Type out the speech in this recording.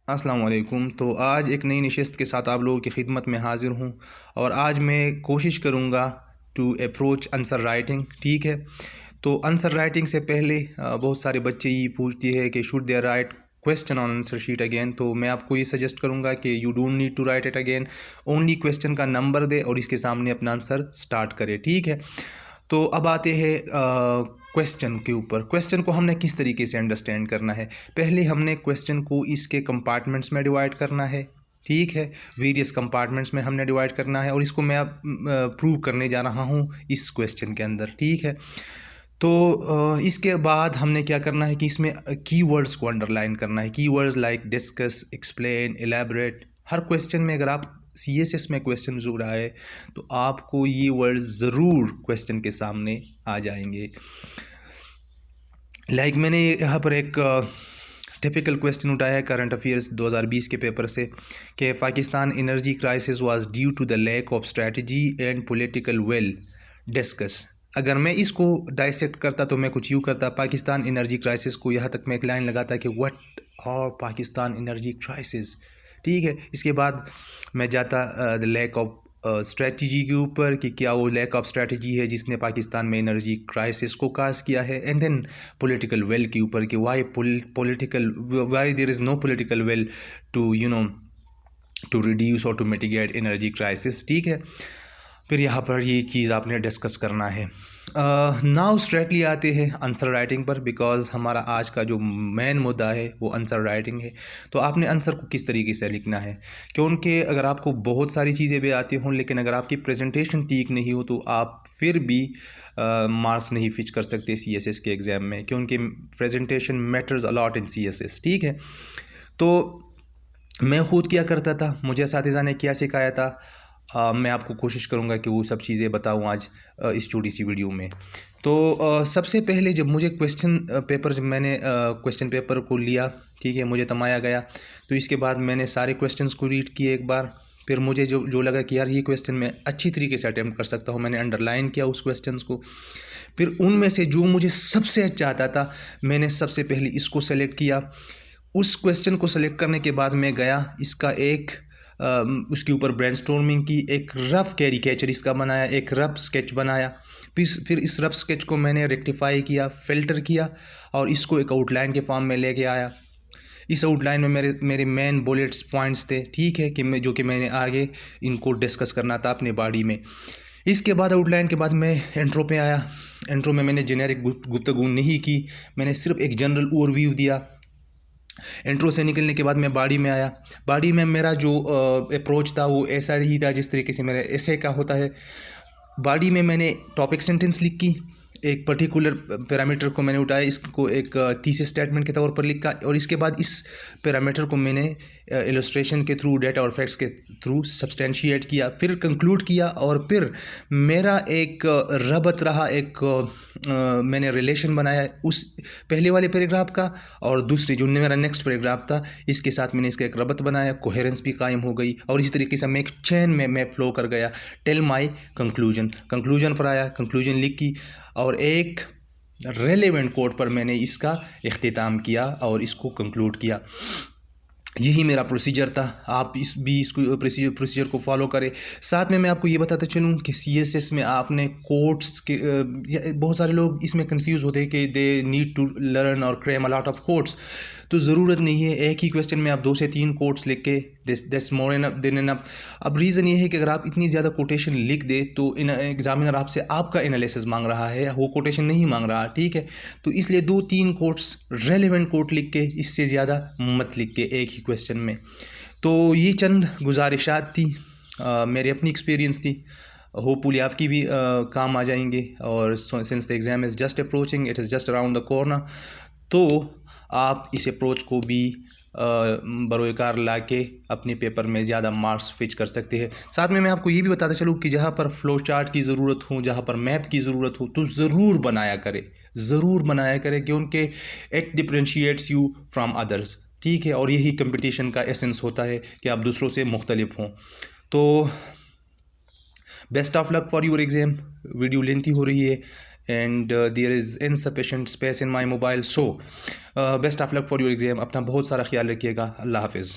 अस्सलाम वालेकुम। तो आज एक नई नशिस्त के साथ आप लोगों की खिदमत में हाज़िर हूँ और आज मैं कोशिश करूँगा टू अप्रोच आंसर राइटिंग। ठीक है, तो आंसर राइटिंग से पहले बहुत सारे बच्चे ये पूछते हैं कि should they write question on answer sheet again. तो मैं आपको ये सजेस्ट करूँगा कि you don't need to write it again, only question का नंबर दे और इसके सामने अपना आंसर स्टार्ट करे। ठीक है, तो अब आते हैं क्वेश्चन के ऊपर। क्वेश्चन को हमने किस तरीके से अंडरस्टैंड करना है। पहले हमने क्वेश्चन को इसके कंपार्टमेंट्स में डिवाइड करना है। ठीक है, वेरियस कंपार्टमेंट्स में हमने डिवाइड करना है और इसको मैं अब प्रूव करने जा रहा हूँ इस क्वेश्चन के अंदर। ठीक है, तो इसके बाद हमने क्या करना है कि इसमें कीवर्ड्स को अंडरलाइन करना है। Keywords like discuss, explain, elaborate. हर क्वेश्चन में अगर आप सीएसएस में क्वेश्चन ज़रूर आए तो आपको ये वर्ड्स ज़रूर क्वेश्चन के सामने आ जाएंगे। लाइक मैंने यहाँ पर एक टिपिकल क्वेश्चन उठाया है करंट अफेयर्स 2020 के पेपर से कि Pakistan energy crisis was due to the lack of strategy and political will, discuss. अगर मैं इसको डाइसेक्ट करता तो मैं कुछ यूँ करता, पाकिस्तान एनर्जी क्राइसिस को यहाँ तक मैं एक लाइन लगाता कि what are Pakistan energy crisis. ठीक है, इसके बाद मैं जाता द लैक ऑफ स्ट्रेटजी के ऊपर कि क्या वो लैक ऑफ स्ट्रेटजी है जिसने पाकिस्तान में एनर्जी क्राइसिस को काज किया है। एंड देन पॉलिटिकल विल के ऊपर कि why there is no political will to to reduce और टू मिटिगेट एनर्जी क्राइसिस। ठीक है, फिर यहाँ पर ये चीज़ आपने डिस्कस करना है। नाउ स्ट्रेटली आते हैं आंसर राइटिंग पर, बिकॉज़ हमारा आज का जो मेन मुद्दा है वो आंसर राइटिंग है। तो आपने आंसर को किस तरीके से लिखना है, क्योंकि अगर आपको बहुत सारी चीज़ें भी आती हों लेकिन अगर आपकी प्रेजेंटेशन ठीक नहीं हो तो आप फिर भी मार्क्स नहीं फिच कर सकते सीएसएस के एग्ज़ाम में, क्योंकि presentation matters a lot in CSS. ठीक है, तो मैं ख़ुद क्या करता था, मुझे असातिज़ा ने क्या सिखाया था, मैं आपको कोशिश करूँगा कि वो सब चीज़ें बताऊँ आज इस छोटी सी वीडियो में। तो सबसे पहले जब मुझे जब मैंने क्वेश्चन पेपर को लिया, ठीक है, मुझे तमाया गया, तो इसके बाद मैंने सारे क्वेश्चंस को रीड किए एक बार। फिर मुझे जो लगा कि यार ये क्वेश्चन मैं अच्छी तरीके से अटैम्प्ट कर सकता हूँ, मैंने अंडरलाइन किया उस क्वेश्चंस को। फिर उनमें से जो मुझे सबसे अच्छा आता था मैंने सबसे पहले इसको सेलेक्ट किया। उस क्वेश्चन को सेलेक्ट करने के बाद मैं गया इसका उसके ऊपर ब्रेनस्टॉर्मिंग की, एक रफ़ कैरिकेचर इसका बनाया, एक रफ़ स्केच बनाया। फिर इस रफ़ स्केच को मैंने रेक्टिफाई किया, फ़िल्टर किया और इसको एक आउटलाइन के फॉर्म में लेके आया। इस आउटलाइन में मेरे मेन बुलेट्स पॉइंट्स थे, ठीक है, कि मैंने आगे इनको डिस्कस करना था अपने बॉडी में। इसके बाद आउटलाइन के बाद मैं इंट्रो पे आया। इंट्रो में मैंने जेनेरिक गुफ्तगू नहीं की, मैंने सिर्फ एक जनरल ओवरव्यू दिया। इंट्रो से निकलने के बाद मैं बॉडी में आया। बॉडी में मेरा जो अप्रोच था वो ऐसा ही था जिस तरीके से मेरा ऐसे का होता है। बॉडी में मैंने टॉपिक सेंटेंस लिख की, एक पर्टिकुलर पैरामीटर को मैंने उठाया, इसको एक थीसिस स्टेटमेंट के तौर पर लिखा और इसके बाद इस पैरामीटर को मैंने इलस्ट्रेशन के थ्रू, डेटा और फैक्ट्स के थ्रू सब्सटेंशिएट किया, फिर कंक्लूड किया और फिर मेरा एक रबत रहा, मैंने रिलेशन बनाया उस पहले वाले पैराग्राफ का और दूसरी जो मेरा नेक्स्ट पैराग्राफ था इसके साथ मैंने इसका एक रबत बनाया, कोहेरेंस भी कायम हो गई और इस तरीके से मैं एक चैन में मैं फ्लो कर गया टिल माई कंक्लूजन पर आया, कंक्लूजन लिख की और एक रेलेवेंट कोड पर मैंने इसका इख्तिताम किया और इसको कंक्लूड किया। यही मेरा प्रोसीजर था, आप इसको प्रोसीजर को फॉलो करें। साथ में मैं आपको ये बताता चलूँ कि सीएसएस में आपने कोट्स के बहुत सारे लोग इसमें कंफ्यूज होते हैं कि दे नीड टू लर्न और cram a lot of quotes, तो ज़रूरत नहीं है। एक ही क्वेश्चन में आप 2 से 3 कोट्स लिख के दिस मोर देन एनफ। अब रीज़न ये है कि अगर आप इतनी ज़्यादा कोटेशन लिख दे तो एग्जामिनर आपसे आपका एनालिसिस मांग रहा है, वो कोटेशन नहीं मांग रहा, ठीक है। तो इसलिए 2-3 कोट्स रेलेवेंट कोट लिख के, इससे ज़्यादा मत लिख के एक ही क्वेश्चन में। तो ये चंद गुजारिशात थी, मेरी अपनी एक्सपीरियंस थी, होपफुली आपकी भी काम आ जाएंगे। और since the exam is just approaching, it is just around the corner, तो आप इस अप्रोच को भी बरोकार ला के अपने पेपर में ज़्यादा मार्क्स फिच कर सकते हैं। साथ में मैं आपको ये भी बताता चलूँ कि जहाँ पर फ्लो चार्ट की ज़रूरत हो, जहाँ पर मैप की ज़रूरत हो तो ज़रूर बनाया करें क्योंकि it differentiates you from others, ठीक है। और यही कंपटीशन का एसेंस होता है कि आप दूसरों से मुख्तलिफ हों। तो best of luck for your exam. Video lengthy हो रही है, and there is insufficient space in my mobile. So best of luck for your exam. अपना बहुत सारा ख्याल रखिएगा. अल्लाह हाफिज़.